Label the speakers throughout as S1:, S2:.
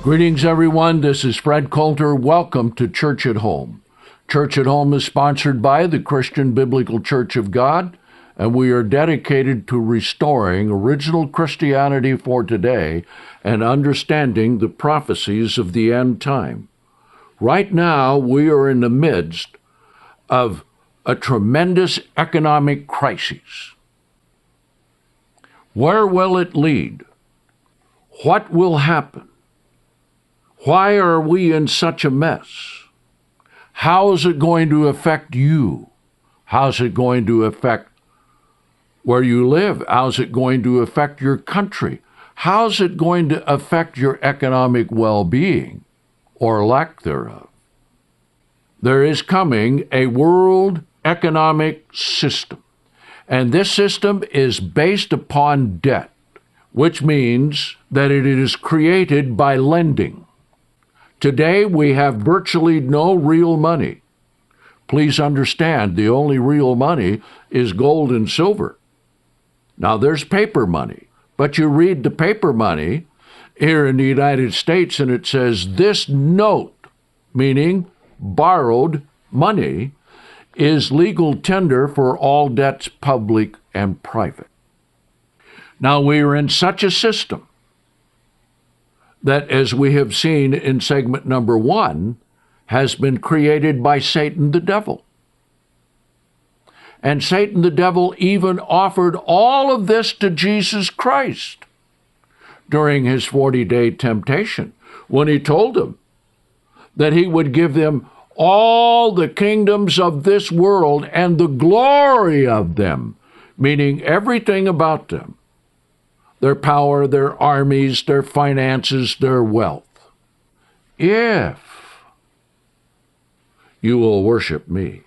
S1: Greetings, everyone. This is Fred Coulter. Welcome to Church at Home. Church at Home is sponsored by the Christian Biblical Church of God, and we are dedicated to restoring original Christianity for today and understanding the prophecies of the end time. Right now, we are in the midst of a tremendous economic crisis. Where will it lead? What will happen? Why are we in such a mess? How is it going to affect you? How's it going to affect where you live? How's it going to affect your country? How's it going to affect your economic well-being or lack thereof? There is coming a world economic system, and this system is based upon debt, which means that it is created by lending. Today, we have virtually no real money. Please understand, the only real money is gold and silver. Now, there's paper money, but you read the paper money here in the United States, and it says this note, meaning borrowed money, is legal tender for all debts, public and private. Now, we are in such a system that, as we have seen in segment number 1, has been created by Satan the devil. And Satan the devil even offered all of this to Jesus Christ during his 40-day temptation, when he told him that he would give them all the kingdoms of this world and the glory of them, meaning everything about them. Their power, their armies, their finances, their wealth. If you will worship me.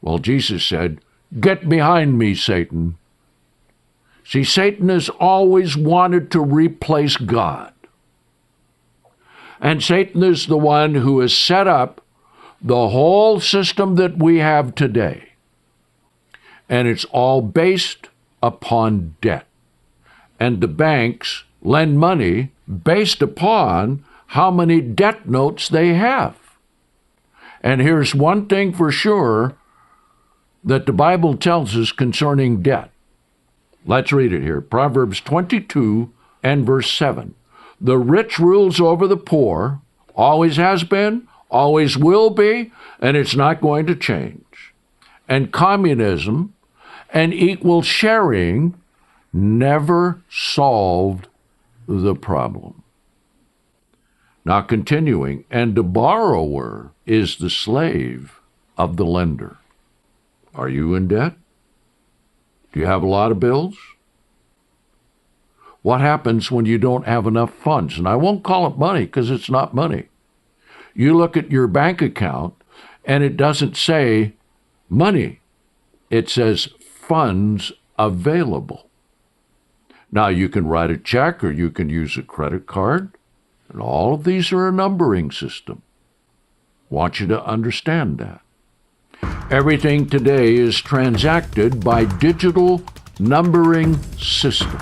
S1: Well, Jesus said, "Get behind me, Satan." See, Satan has always wanted to replace God. And Satan is the one who has set up the whole system that we have today. And it's all based upon debt. And the banks lend money based upon how many debt notes they have. And here's one thing for sure that the Bible tells us concerning debt. Let's read it here. Proverbs 22 and verse 7. The rich rules over the poor, always has been, always will be, and it's not going to change. And communism and equal sharing never solved the problem. Now continuing, and the borrower is the slave of the lender. Are you in debt? Do you have a lot of bills? What happens when you don't have enough funds? And I won't call it money because it's not money. You look at your bank account and it doesn't say money. It says funds available. Now, you can write a check or you can use a credit card, and all of these are a numbering system. Want you to understand that. Everything today is transacted by digital numbering system.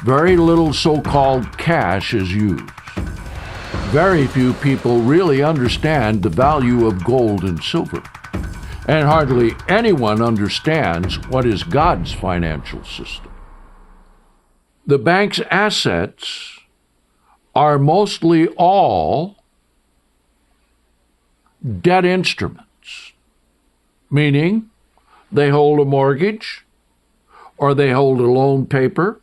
S1: Very little so-called cash is used. Very few people really understand the value of gold and silver. And hardly anyone understands what is God's financial system. The bank's assets are mostly all debt instruments, meaning they hold a mortgage or they hold a loan paper.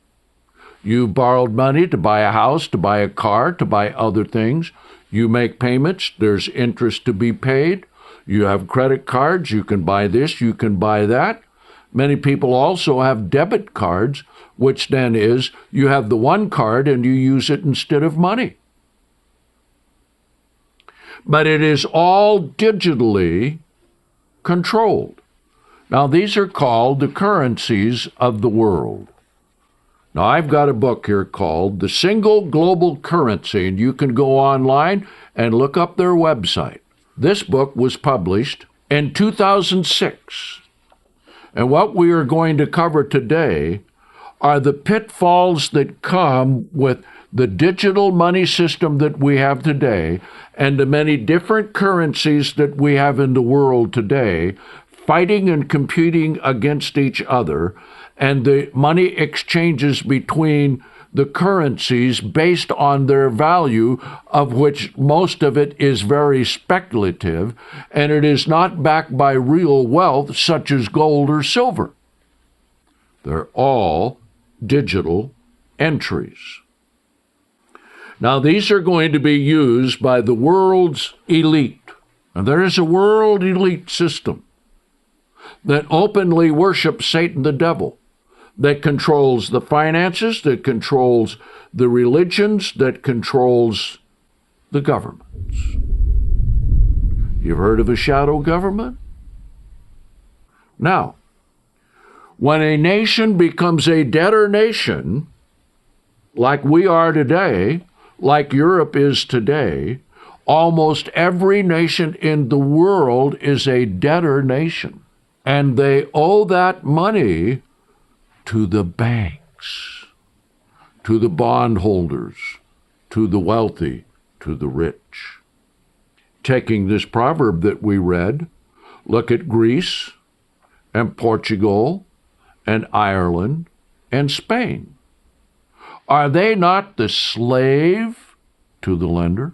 S1: You borrowed money to buy a house, to buy a car, to buy other things. You make payments. There's interest to be paid. You have credit cards. You can buy this. You can buy that. Many people also have debit cards, which then is you have the one card and you use it instead of money. But it is all digitally controlled. Now, these are called the currencies of the world. Now, I've got a book here called The Single Global Currency, and you can go online and look up their website. This book was published in 2006. And what we are going to cover today are the pitfalls that come with the digital money system that we have today and the many different currencies that we have in the world today, fighting and competing against each other, and the money exchanges between the currencies based on their value, of which most of it is very speculative, and it is not backed by real wealth such as gold or silver. They're all digital entries. Now, these are going to be used by the world's elite. And there is a world elite system that openly worships Satan the devil, that controls the finances, that controls the religions, that controls the governments. You've heard of a shadow government? Now, when a nation becomes a debtor nation, like we are today, like Europe is today, almost every nation in the world is a debtor nation. And they owe that money to the banks, to the bondholders, to the wealthy, to the rich. Taking this proverb that we read, look at Greece and Portugal and Ireland and Spain. Are they not the slave to the lender?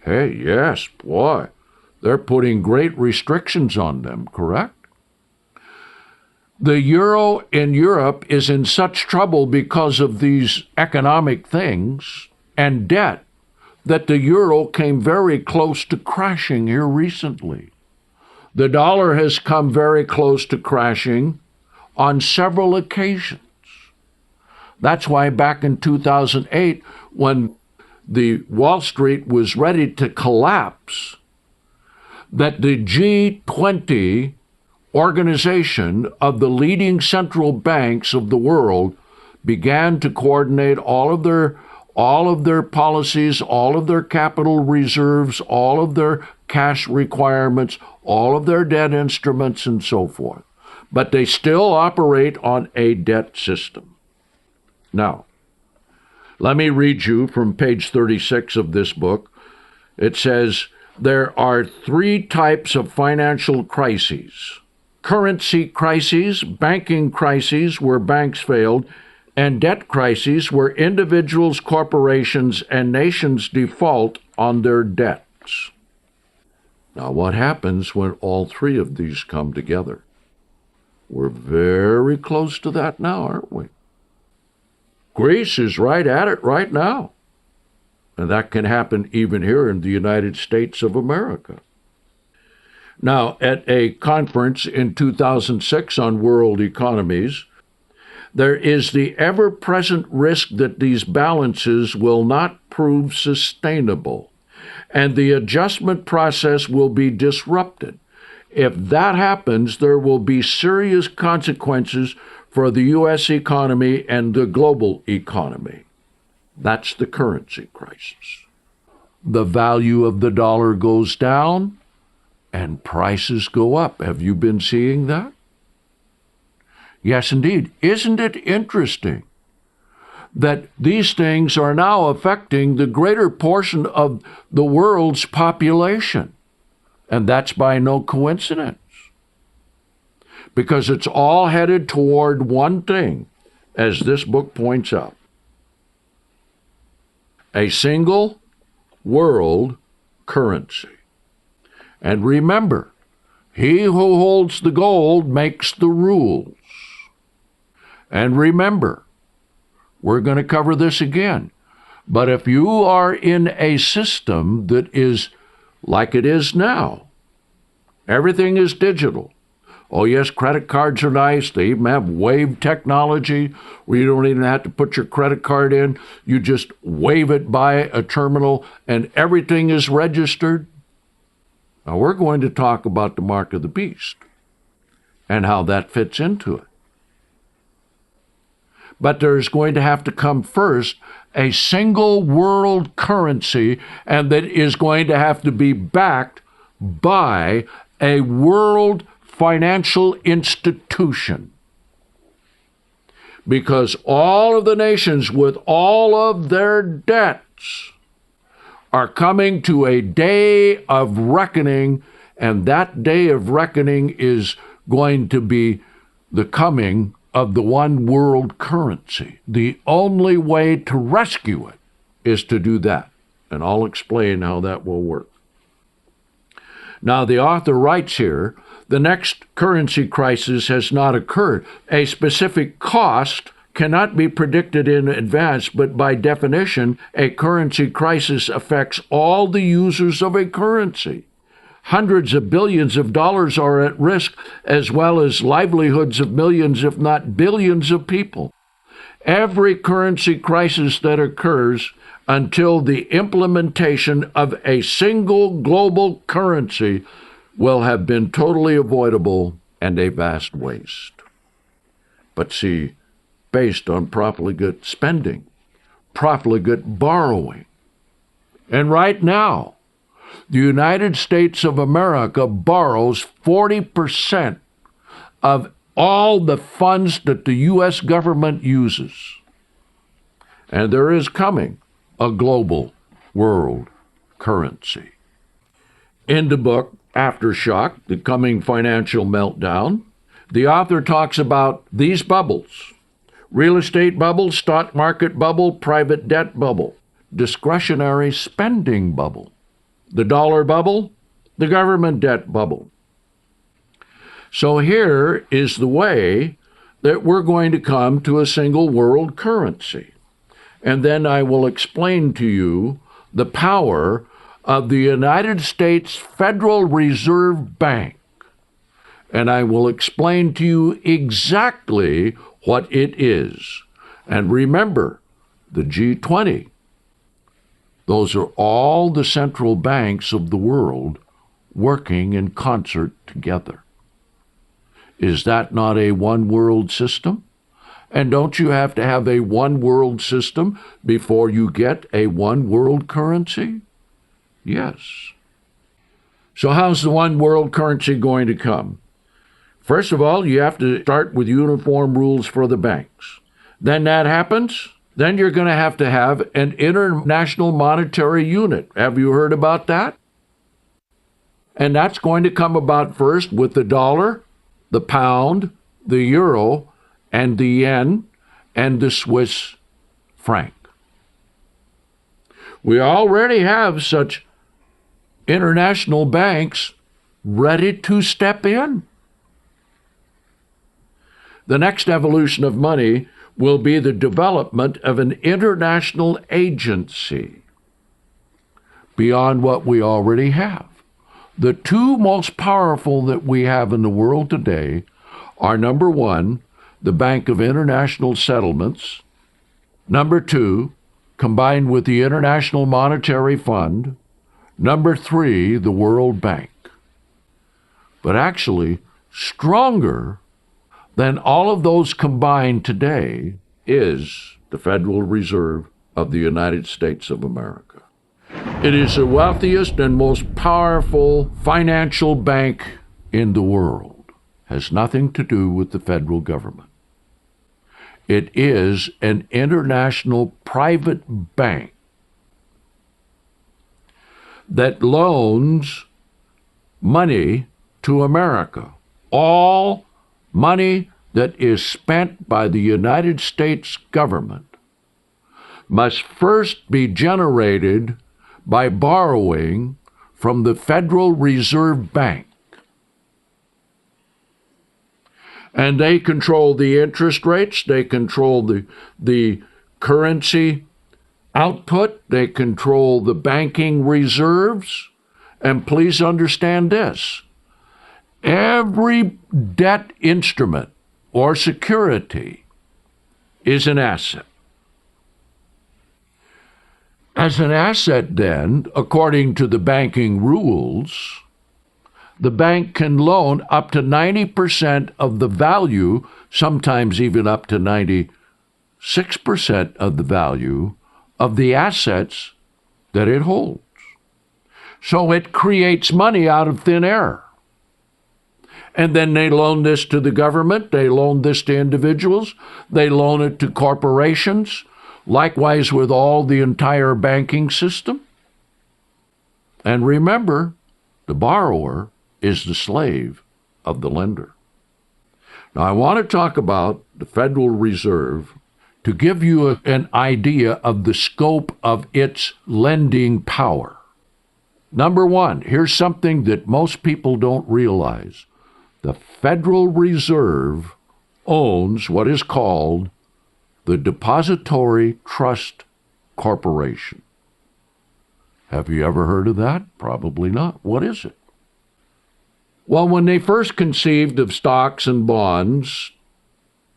S1: Hey, yes, boy, they're putting great restrictions on them, correct? The euro in Europe is in such trouble because of these economic things and debt that the euro came very close to crashing here recently. The dollar has come very close to crashing on several occasions. That's why back in 2008, when the Wall Street was ready to collapse, that the G20 organization of the leading central banks of the world began to coordinate all of their policies, all of their capital reserves, all of their cash requirements, all of their debt instruments, and so forth. But they still operate on a debt system. Now, let me read you from page 36 of this book. It says, there are three types of financial crises: currency crises, banking crises where banks failed, and debt crises where individuals, corporations, and nations default on their debts. Now, what happens when all three of these come together? We're very close to that now, aren't we? Greece is right at it right now. And that can happen even here in the United States of America. Now, at a conference in 2006 on world economies, there is the ever-present risk that these balances will not prove sustainable, and the adjustment process will be disrupted. If that happens, there will be serious consequences for the U.S. economy and the global economy. That's the currency crisis. The value of the dollar goes down and prices go up. Have you been seeing that? Yes, indeed. Isn't it interesting that these things are now affecting the greater portion of the world's population? And that's by no coincidence, because it's all headed toward one thing, as this book points out: a single world currency. And remember, he who holds the gold makes the rules. And remember, we're going to cover this again, but if you are in a system that is like it is now, everything is digital. Oh yes, credit cards are nice. They even have wave technology where you don't even have to put your credit card in. You just wave it by a terminal and everything is registered. Now we're going to talk about the mark of the beast. and how that fits into it. But there's going to have to come first a single world currency, and that is going to have to be backed by a world financial institution. Because all of the nations with all of their debts are coming to a day of reckoning, and that day of reckoning is going to be the coming of the one world currency. The only way to rescue it is to do that, and I'll explain how that will work. Now, the author writes here, the next currency crisis has not occurred. A specific cost cannot be predicted in advance, but by definition, a currency crisis affects all the users of a currency. Hundreds of billions of dollars are at risk, as well as livelihoods of millions, if not billions of people. Every currency crisis that occurs until the implementation of a single global currency will have been totally avoidable and a vast waste. But see, based on profligate spending, profligate borrowing. And right now, the United States of America borrows 40% of all the funds that the U.S. government uses. And there is coming a global world currency. In the book, Aftershock, The Coming Financial Meltdown, the author talks about these bubbles: real estate bubble, stock market bubble, private debt bubble, discretionary spending bubble, the dollar bubble, the government debt bubble. So here is the way that we're going to come to a single world currency. And then I will explain to you the power of the United States Federal Reserve Bank. And I will explain to you exactly what it is. And remember, the G20, those are all the central banks of the world working in concert together. Is that not a one world system? And don't you have to have a one world system before you get a one world currency? Yes. So how's the one world currency going to come? First of all, you have to start with uniform rules for the banks. Then that happens, then you're going to have an international monetary unit. Have you heard about that? And that's going to come about first with the dollar, the pound, the euro, and the yen, and the Swiss franc. We already have such international banks ready to step in. The next evolution of money will be the development of an international agency beyond what we already have. The two most powerful that we have in the world today are, number one, the Bank of International Settlements, number two, combined with the International Monetary Fund, number three, the World Bank. But actually, stronger than all of those combined today is the Federal Reserve of the United States of America. It is the wealthiest and most powerful financial bank in the world. Has nothing to do with the federal government. It is an international private bank that loans money to America. All money that is spent by the United States government must first be generated by borrowing from the Federal Reserve Bank. And they control the interest rates, they control the currency output, they control the banking reserves. And please understand this: every debt instrument or security is an asset. As an asset, then, according to the banking rules, the bank can loan up to 90% of the value, sometimes even up to 96% of the value of the assets that it holds. So it creates money out of thin air. And then they loan this to the government, they loan this to individuals, they loan it to corporations, likewise with all the entire banking system. And remember, the borrower is the slave of the lender. Now, I want to talk about the Federal Reserve to give you an idea of the scope of its lending power. Number one, here's something that most people don't realize. The Federal Reserve owns what is called the Depository Trust Corporation. Have you ever heard of that? Probably not. What is it? Well, when they first conceived of stocks and bonds,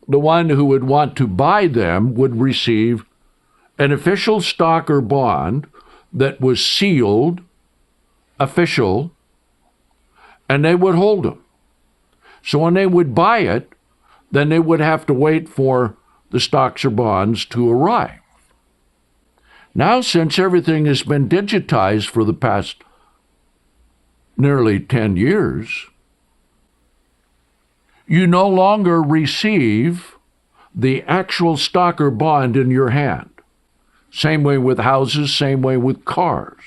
S1: the one who would want to buy them would receive an official stock or bond that was sealed, official, and they would hold them. So when they would buy it, then they would have to wait for the stocks or bonds to arrive. Now, since everything has been digitized for the past nearly 10 years, you no longer receive the actual stock or bond in your hand. Same way with houses, same way with cars.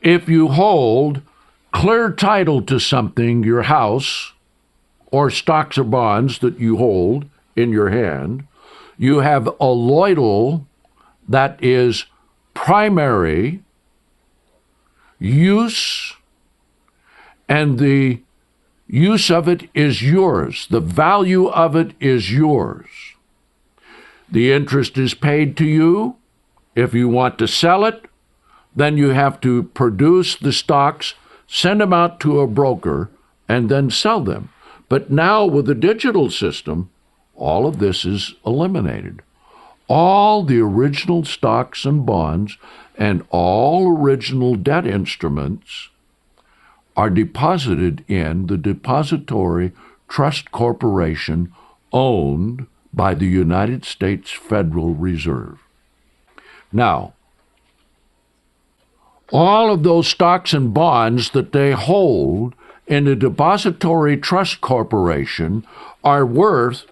S1: If you hold clear title to something, your house, or stocks or bonds that you hold in your hand, you have a lodal that is primary use, and the use of it is yours. The value of it is yours. The interest is paid to you. If you want to sell it, then you have to produce the stocks, send them out to a broker, and then sell them. But now with the digital system, all of this is eliminated. All the original stocks and bonds and all original debt instruments are deposited in the Depository Trust Corporation owned by the United States Federal Reserve. Now, all of those stocks and bonds that they hold in the Depository Trust Corporation are worth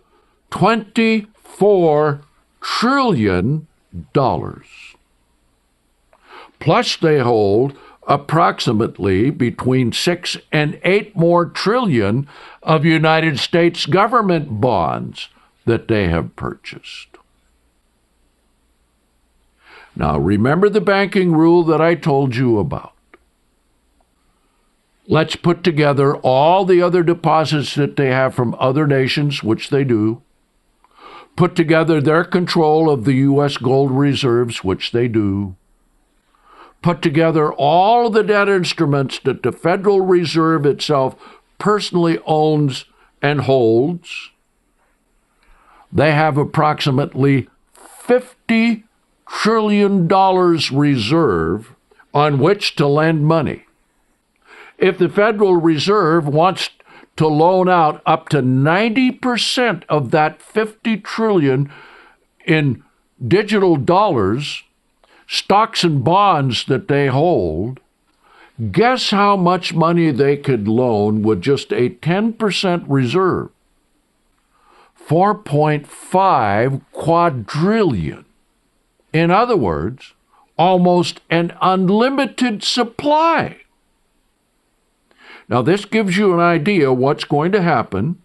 S1: $24 trillion. Plus they hold approximately between 6 and 8 more trillion of United States government bonds that they have purchased. Now, remember the banking rule that I told you about. Let's put together all the other deposits that they have from other nations, which they do. Put together their control of the U.S. gold reserves, which they do. Put together all of the debt instruments that the Federal Reserve itself personally owns and holds. They have approximately $50 trillion reserve on which to lend money. If the Federal Reserve wants to loan out up to 90% of that $50 trillion in digital dollars, stocks and bonds that they hold, guess how much money they could loan with just a 10% reserve? 4.5 quadrillion. In other words, almost an unlimited supply. Now, this gives you an idea what's going to happen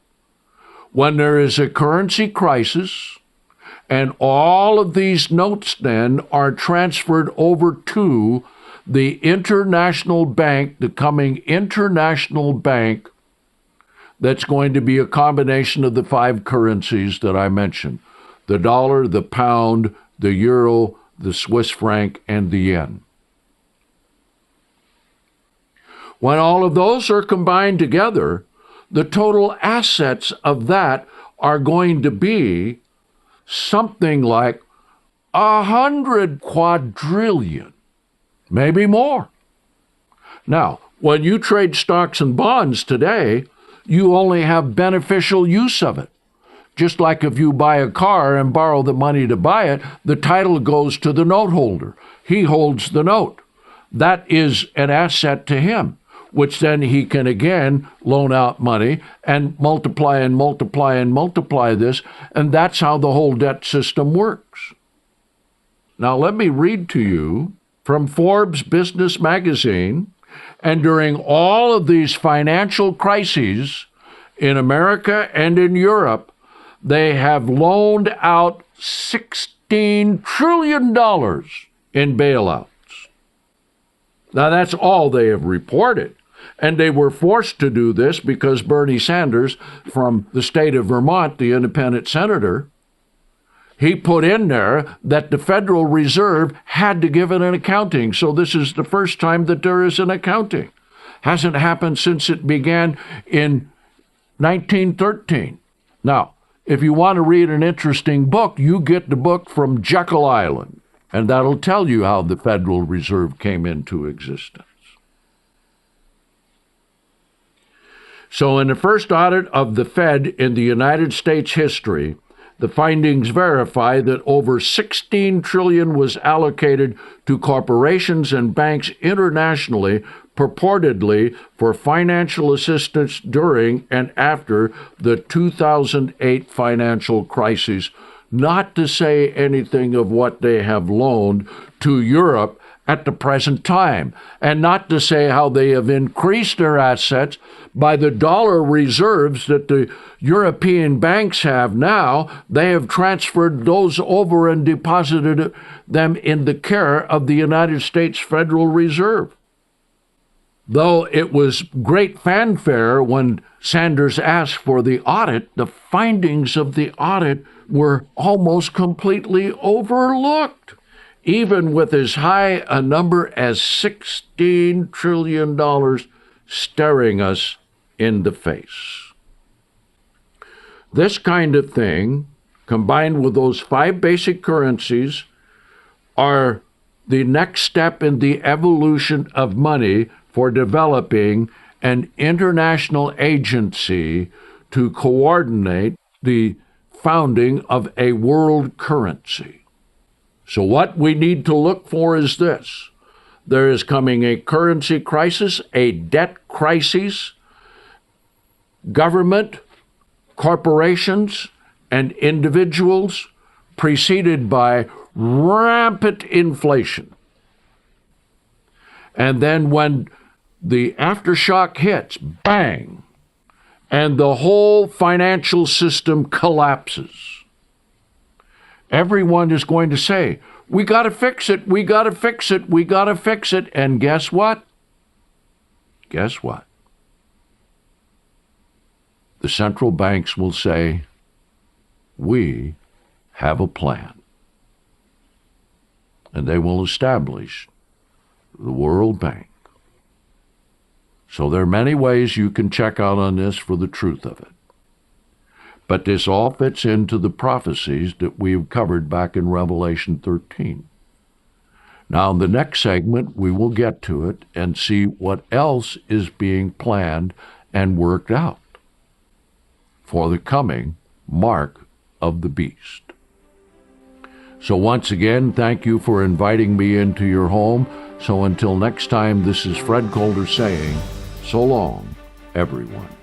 S1: when there is a currency crisis and all of these notes then are transferred over to the international bank, the coming international bank that's going to be a combination of the 5 currencies that I mentioned: the dollar, the pound, the euro, the Swiss franc, and the yen. When all of those are combined together, the total assets of that are going to be something like 100 quadrillion, maybe more. Now, When you trade stocks and bonds today, you only have beneficial use of it. Just like if you buy a car and borrow the money to buy it, the title goes to the note holder. He holds the note. That is an asset to him, which then he can again loan out money and multiply and multiply and multiply this, and that's how the whole debt system works. Now let me read to you from Forbes Business Magazine, and during all of these financial crises in America and in Europe, they have loaned out $16 trillion in bailouts. Now, that's all they have reported. And they were forced to do this because Bernie Sanders from the state of Vermont, the independent senator, he put in there that the Federal Reserve had to give it an accounting. So this is the first time that there is an accounting. Hasn't happened since it began in 1913. Now, if you want to read an interesting book, you get the book from Jekyll Island, and that'll tell you how the Federal Reserve came into existence. So in the first audit of the Fed in the United States history, the findings verify that over $16 trillion was allocated to corporations and banks internationally, purportedly for financial assistance during and after the 2008 financial crisis, not to say anything of what they have loaned to Europe at the present time, and not to say how they have increased their assets by the dollar reserves that the European banks have now. They have transferred those over and deposited them in the care of the United States Federal Reserve. Though it was great fanfare when Sanders asked for the audit, the findings of the audit were almost completely overlooked, even with as high a number as $16 trillion staring us in the face. This kind of thing, combined with those 5 basic currencies, are the next step in the evolution of money for developing an international agency to coordinate the founding of a world currency. So what we need to look for is this. There is coming a currency crisis, a debt crisis. Government, corporations, and individuals, preceded by rampant inflation. And then when the aftershock hits, bang, and the whole financial system collapses. Everyone is going to say, we got to fix it, we got to fix it, we got to fix it. And guess what? Guess what? The central banks will say, we have a plan. And they will establish the World Bank. So there are many ways you can check out on this for the truth of it. But this all fits into the prophecies that we've covered back in Revelation 13. Now, in the next segment, we will get to it and see what else is being planned and worked out for the coming mark of the beast. So once again, thank you for inviting me into your home. So until next time, this is Fred Colder saying, so long, everyone.